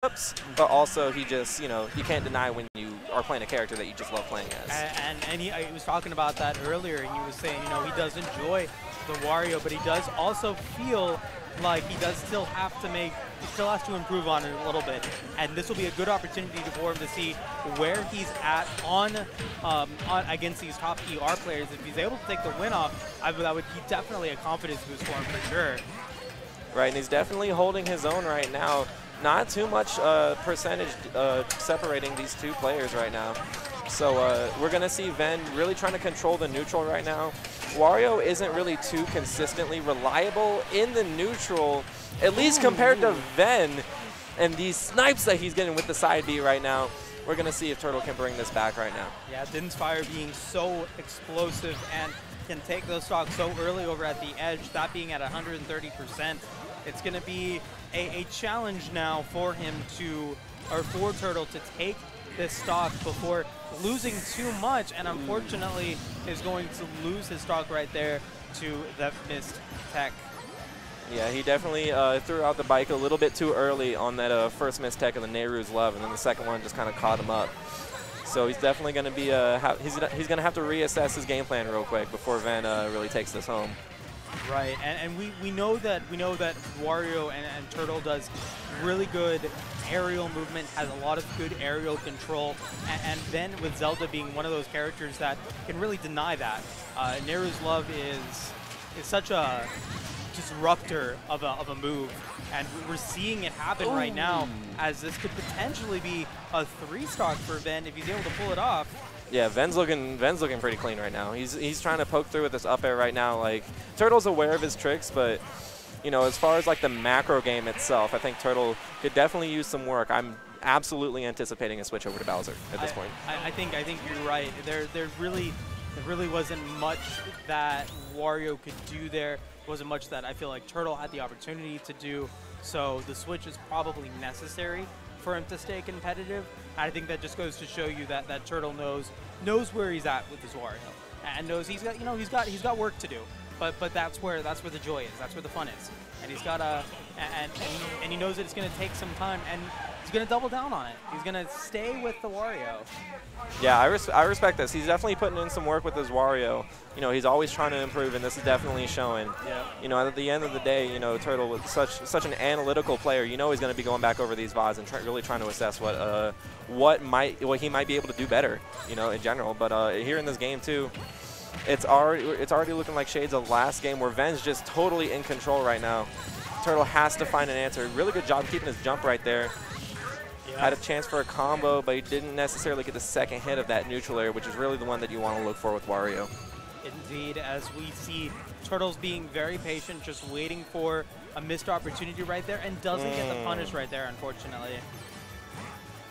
but also he just, you know, you can't deny when you are playing a character that you just love playing as. And he was talking about that earlier, and he was saying, you know, he does enjoy the Wario, but he does also feel like he still has to improve on it a little bit. And this will be a good opportunity for him to see where he's at on against these top ER players. If he's able to take the win off, that would be definitely a confidence boost for him for sure. Right, and he's definitely holding his own right now. Not too much percentage separating these two players right now. So we're going to see Ven really trying to control the neutral right now. Wario isn't really too consistently reliable in the neutral, at least compared to Ven. And these snipes that he's getting with the side B right now, we're going to see if Turtle can bring this back right now. Yeah, Din's Fire being so explosive and can take those stocks so early over at the edge, that being at 130%. It's going to be a challenge now for him for Turtle to take this stock before losing too much, and unfortunately is going to lose his stock right there to the missed tech. Yeah, he definitely threw out the bike a little bit too early on that first missed tech of the Nehru's Love, and then the second one just kind of caught him up. So he's definitely going to be he's going to have to reassess his game plan real quick before Ven really takes this home. Right, and we know that Wario and Turtle does really good aerial movement, has a lot of good aerial control, and then with Zelda being one of those characters that can really deny that. Nehru's Love is such a disruptor of a move, and we're seeing it happen right now, as this could potentially be a 3-stock for Ven if he's able to pull it off. Yeah, Ven's looking pretty clean right now. He's trying to poke through with this up air right now. Like, Turtle's aware of his tricks, but you know, as far as like the macro game itself, I think Turtle could definitely use some work. I'm absolutely anticipating a switch over to Bowser at this point. I think you're right. There really wasn't much that Wario could do there. Wasn't much that I feel like Turtle had the opportunity to do. So the switch is probably necessary for him to stay competitive. I think that just goes to show you that Turtle knows where he's at with his Wario, and knows he's got work to do. But that's where the joy is. That's where the fun is. And he's got and he knows that it's going to take some time, and he's going to double down on it. He's going to stay with the Wario. Yeah, I respect this. He's definitely putting in some work with his Wario. You know, he's always trying to improve, and this is definitely showing. Yeah. You know, at the end of the day, you know, Turtle was such an analytical player. You know, he's going to be going back over these VODs and really trying to assess what he might be able to do better. You know, in general. But here in this game too, it's already looking like shades of last game where Ven's just totally in control right now. Turtle has to find an answer. Really good job keeping his jump right there. Had a chance for a combo, but he didn't necessarily get the second hit of that neutral air, which is really the one that you want to look for with Wario. Indeed, as we see Turtles being very patient, just waiting for a missed opportunity right there, and doesn't get the punish right there, unfortunately.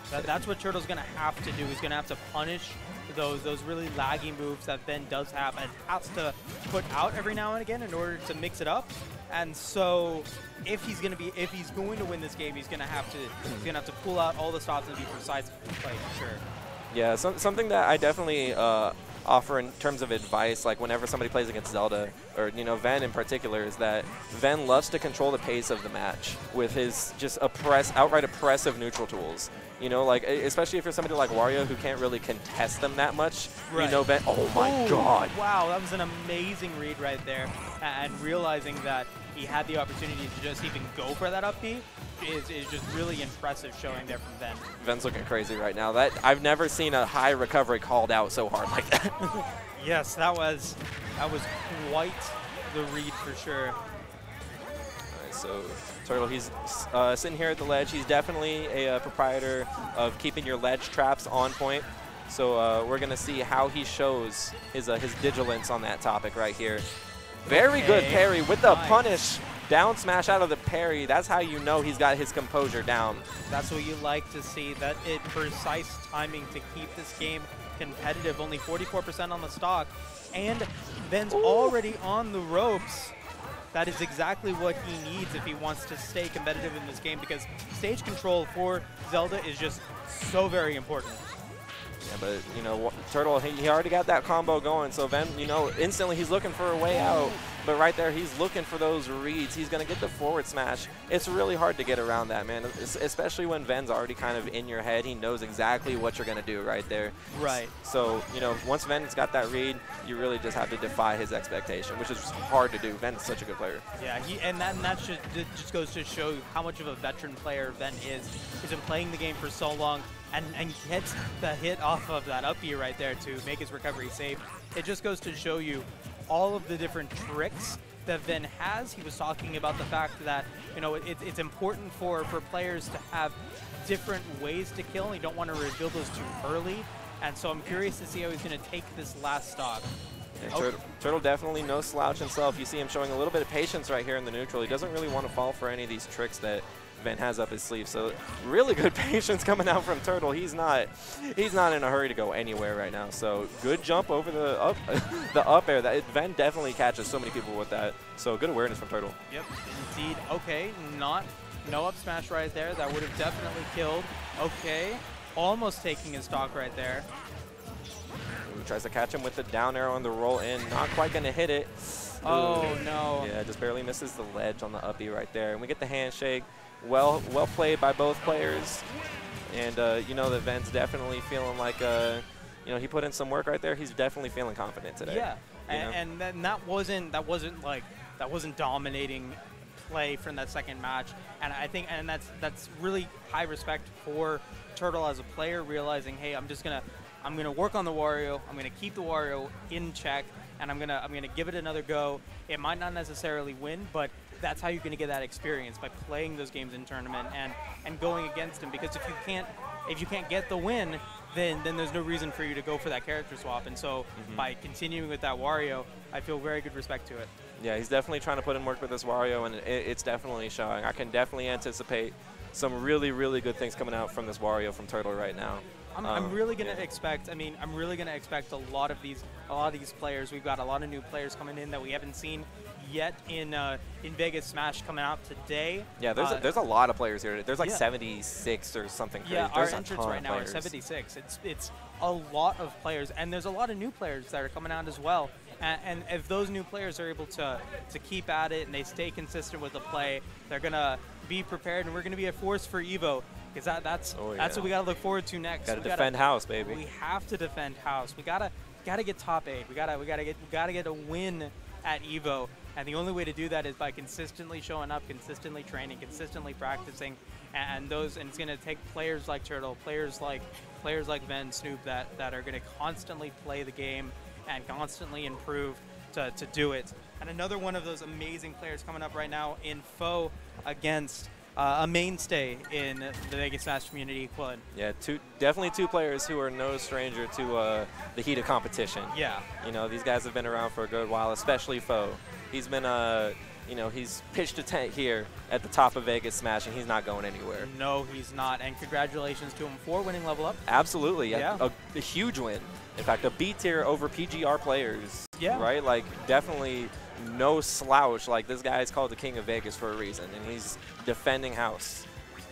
That's what Turtle's going to have to do. He's going to have to punish those really laggy moves that Ben does have and has to put out every now and again in order to mix it up. And so if he's going to win this game, he's going to have to pull out all the stops and be precise in play for sure. Yeah, something that I definitely offer in terms of advice, like whenever somebody plays against Zelda, or you know, Ven in particular, is that Ven loves to control the pace of the match with his just outright oppressive neutral tools. You know, like, especially if you're somebody like Wario who can't really contest them that much. Right. You know, Ven, oh my God. Wow, that was an amazing read right there. And realizing that he had the opportunity to just even go for that up B is just really impressive showing there from Ven. Ven's looking crazy right now. I've never seen a high recovery called out so hard like that. Yes, that was quite the read for sure. So Turtle, he's sitting here at the ledge. He's definitely a proprietor of keeping your ledge traps on point. So we're going to see how he shows his vigilance on that topic right here. Very good parry with the punish. Down smash out of the parry. That's how you know he's got his composure down. That's what you like to see, that precise timing to keep this game competitive. Only 44% on the stock. And Ven's already on the ropes. That is exactly what he needs if he wants to stay competitive in this game, because stage control for Zelda is just so very important. Yeah, but, you know, Turtle, he already got that combo going, so Ven, you know, instantly he's looking for a way out. But right there, he's looking for those reads. He's going to get the forward smash. It's really hard to get around that, man, especially when Ven's already kind of in your head. He knows exactly what you're going to do right there. Right. So, you know, once Ven's got that read, you really just have to defy his expectation, which is hard to do. Ven's such a good player. Yeah, that just goes to show how much of a veteran player Ven is. He's been playing the game for so long and gets the hit off of that up B right there to make his recovery safe. It just goes to show you all of the different tricks that Ven has. He was talking about the fact that, you know, it's important for players to have different ways to kill. You don't want to reveal those too early. And so I'm curious to see how he's going to take this last stock. Yeah, Turtle definitely no slouch himself. You see him showing a little bit of patience right here in the neutral. He doesn't really want to fall for any of these tricks that Ven has up his sleeve. So really good patience coming out from Turtle. He's not in a hurry to go anywhere right now. So good jump over the up the up air. That Ven definitely catches so many people with that. So good awareness from Turtle. Yep, indeed. Okay, no up smash right there. That would have definitely killed. Okay, almost taking his stock right there. Ooh, tries to catch him with the down arrow on the roll in. Not quite going to hit it. Oh, no. Yeah, just barely misses the ledge on the up B right there. And we get the handshake. Well played by both players. And you know that Ven's definitely feeling like, you know, he put in some work right there. He's definitely feeling confident today. Yeah, and that wasn't dominating play from that second match. And I think, and that's really high respect for Turtle as a player, realizing, hey, I'm gonna work on the Wario. I'm gonna keep the Wario in check, and I'm gonna give it another go. It might not necessarily win, but that's how you're gonna get that experience, by playing those games in tournament and going against him. Because if you can't get the win, then there's no reason for you to go for that character swap. And so by continuing with that Wario, I feel very good respect to it. Yeah, he's definitely trying to put in work with this Wario, and it's definitely showing. I can definitely anticipate some really, really good things coming out from this Wario from Turtle right now. I'm really gonna expect. I mean, I'm really gonna expect a lot of these players. We've got a lot of new players coming in that we haven't seen yet in Vegas Smash coming out today. Yeah, there's a lot of players here. There's like 76 or something crazy. Yeah, there's our entrants right now are 76. It's a lot of players, and there's a lot of new players that are coming out as well. And if those new players are able to keep at it and they stay consistent with the play, they're gonna be prepared, and we're gonna be a force for Evo. Because that's what we gotta look forward to next. Gotta defend house, baby. We have to defend house. We gotta get top 8. We gotta get a win at Evo, and the only way to do that is by consistently showing up, consistently training, consistently practicing, and it's gonna take players like Turtle, players like Ven, Snoop that are gonna constantly play the game and constantly improve to do it. And another one of those amazing players coming up right now in Foe against a mainstay in the Vegas Smash community, Quillen. Yeah, definitely two players who are no stranger to the heat of competition. Yeah. You know, these guys have been around for a good while, especially Foe. He's been, you know, he's pitched a tent here at the top of Vegas Smash, and he's not going anywhere. No, he's not. And congratulations to him for winning Level Up. Absolutely. Yeah. A huge win. In fact, a B tier over PGR players. Yeah. Right? Like, definitely no slouch. Like, this guy is called the King of Vegas for a reason, and he's defending house.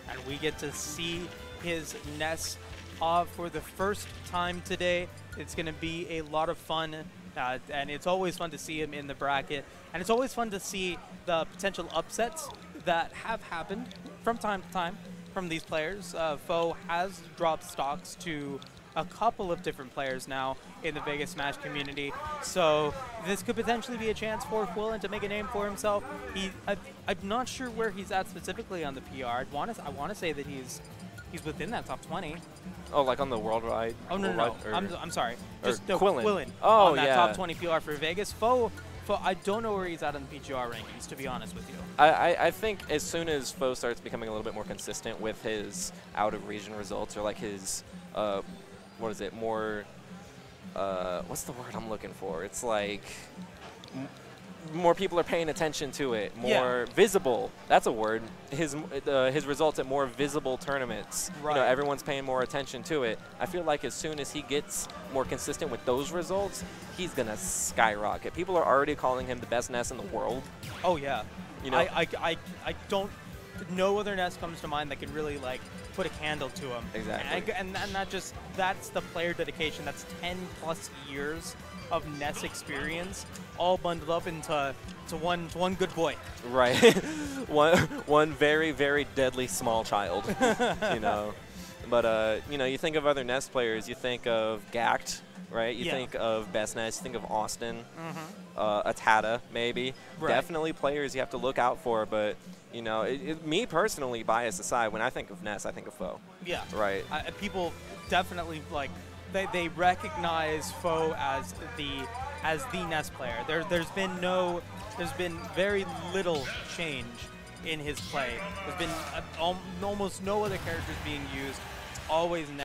And we get to see his Ness for the first time today. It's going to be a lot of fun, and it's always fun to see him in the bracket. And it's always fun to see the potential upsets that have happened from time to time from these players. Foe has dropped stocks to a couple of different players now in the Vegas Smash community. So this could potentially be a chance for Quillen to make a name for himself. I'm not sure where he's at specifically on the PR. I want to say that he's within that top 20. Oh, like on the worldwide? Oh, no. I'm sorry. Just Quillen. Oh, on that top 20 PR for Vegas. Foe, I don't know where he's at on the PGR rankings, to be honest with you. I think as soon as Foe starts becoming a little bit more consistent with his out-of-region results, or like his, what is it, more, what's the word I'm looking for? It's like more people are paying attention to it, more visible. That's a word. His results at more visible tournaments. Right. You know, everyone's paying more attention to it. I feel like as soon as he gets more consistent with those results, he's gonna skyrocket. People are already calling him the best Ness in the world. Oh yeah. You know, I don't. No other Ness comes to mind that can really like put a candle to him. Exactly. And not just, that's the player dedication. That's 10+ years of Ness experience, all bundled up into one good boy. Right. one very, very deadly small child, you know. But, you know, you think of other Ness players, you think of Gact, right? You think of Best Ness, you think of Austin, Atada, maybe. Right. Definitely players you have to look out for, but, you know, me personally, bias aside, when I think of Ness, I think of Foe. Yeah. Right. People definitely, like, they recognize Foe as the Ness player. There's been very little change in his play. There's been almost no other characters being used. Always Ness.